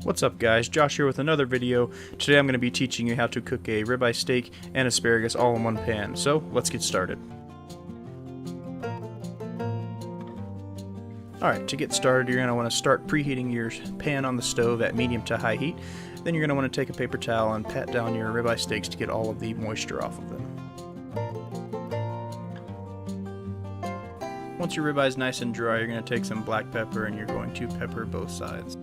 What's up guys, Josh here with another video. Today I'm going to be teaching you how to cook a ribeye steak and asparagus all in one pan. So let's get started. Alright, to get started you're going to want to start preheating your pan on the stove at medium to high heat. Then you're going to want to take a paper towel and pat down your ribeye steaks to get all of the moisture off of them. Once your ribeye is nice and dry, you're going to take some black pepper and you're going to pepper both sides.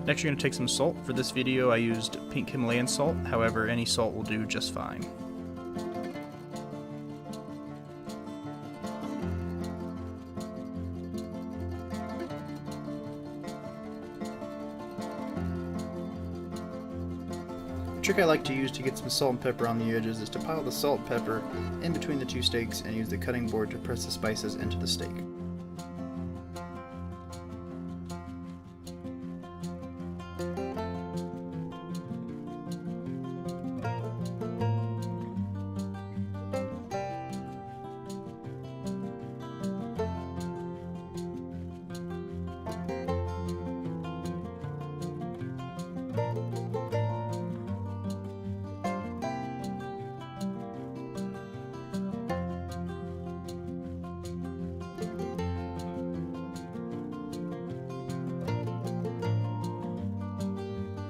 Next you're going to take some salt. For this video I used pink Himalayan salt, however any salt will do just fine. The trick I like to use to get some salt and pepper on the edges is to pile the salt and pepper in between the two steaks and use the cutting board to press the spices into the steak.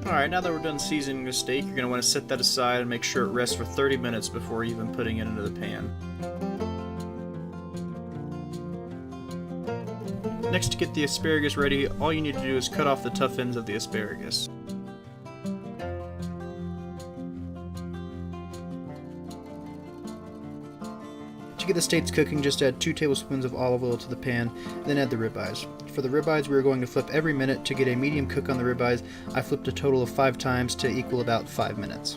Alright, now that we're done seasoning the steak, you're going to want to set that aside and make sure it rests for 30 minutes before even putting it into the pan. Next, to get the asparagus ready, all you need to do is cut off the tough ends of the asparagus. To get the steaks cooking, just add 2 tablespoons of olive oil to the pan, then add the ribeyes. For the ribeyes, we are going to flip every minute. To get a medium cook on the ribeyes, I flipped a total of 5 times to equal about 5 minutes.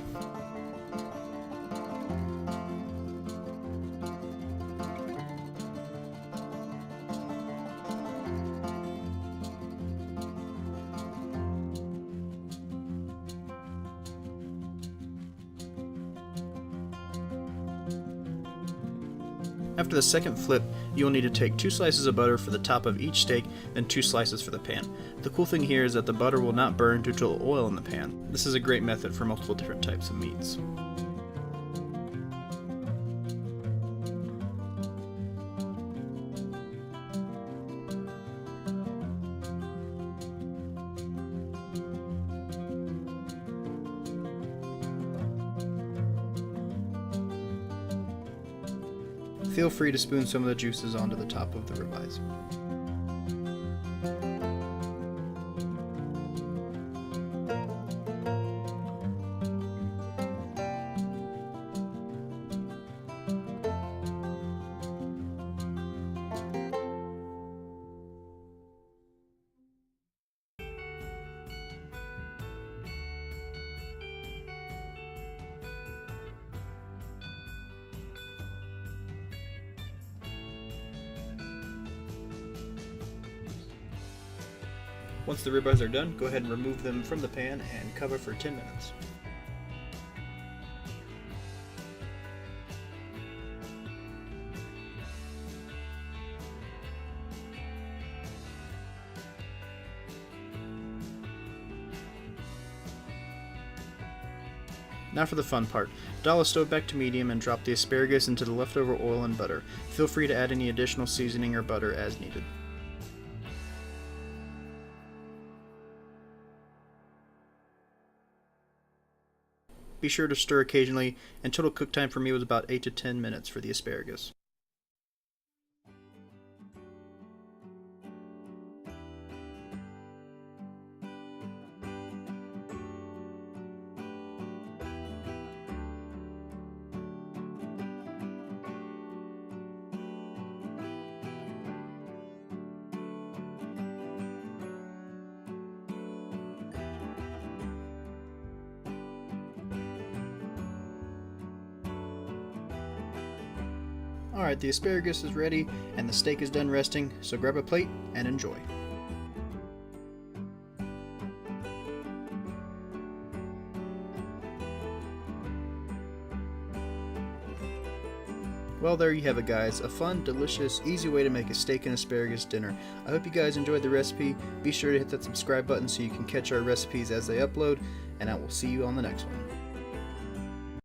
After the second flip, you will need to take 2 slices of butter for the top of each steak, then 2 slices for the pan. The cool thing here is that the butter will not burn due to the oil in the pan. This is a great method for multiple different types of meats. Feel free to spoon some of the juices onto the top of the ribeyes. Once the ribeyes are done, go ahead and remove them from the pan and cover for 10 minutes. Now for the fun part. Dial the stove back to medium and drop the asparagus into the leftover oil and butter. Feel free to add any additional seasoning or butter as needed. Be sure to stir occasionally, and total cook time for me was about 8 to 10 minutes for the asparagus. Alright, the asparagus is ready and the steak is done resting, so grab a plate and enjoy. Well, there you have it, guys. A fun, delicious, easy way to make a steak and asparagus dinner. I hope you guys enjoyed the recipe. Be sure to hit that subscribe button so you can catch our recipes as they upload, and I will see you on the next one.